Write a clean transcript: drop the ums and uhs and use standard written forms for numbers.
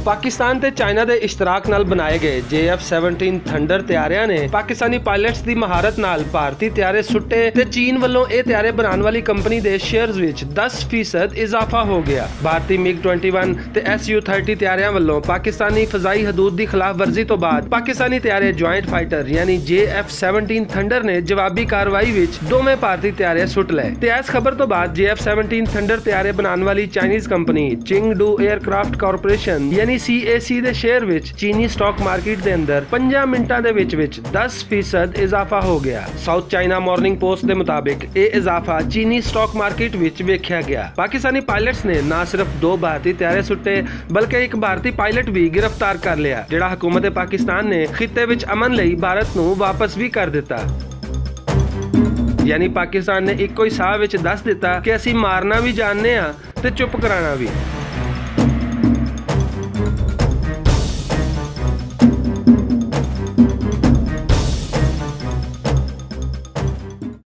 पाकिस्तान ते चाइना दे इश्तराक नाल बनाए गए JF-17 थंडर त्यारियां ने पाकिस्तानी पायलट्स दी महारत नाल भारती त्यारे सुट्टे ते चीन वल्लों ए त्यारे बनाने वाली कंपनी दे शेयर्स विच 10% इजाफा हो गया। भारती MiG-21 ते Su-30 त्यारियां वल्लों पाकिस्तानी फजाई हदूद दी खिलाफ वर्जी तो बाद पाकिस्तानी त्यारे ज्वाइंट फाइटर यानी JF-17 थंडर ने जवाबी कार्रवाई विच दोवें भारती त्यारे सुट लए ते इस खबर तो बाद JF-17 थंडर त्यारे बनाने वाली चाइनीज कंपनी चिंगडू एयरक्राफ्ट कॉर्पोरेशन यानी CAC दे शेयर विच चीनी स्टॉक मार्केट दे अंदर 5 मिनटां दे विच 10% इजाफा हो गया। साउथ चाइना मॉर्निंग पोस्ट दे मुताबिक ये इजाफा चीनी स्टॉक मार्केट विच वेख्या गया। पाकिस्तानी पायलट्स ने ना सिर्फ 2 भारतीय त्यारे सुट्टे बल्कि एक भारतीय पायलट भी गिरफ्तार कर लिया, जिहड़ा हुकूमत पाकिस्तान ने खित्ते विच अमन लई भारत नूं वापस भी कर दिता। यानी पाकिस्तान ने इक्को ही साह विच दस दिता कि असीं मारना भी जानने आ ते चुप कराना भी।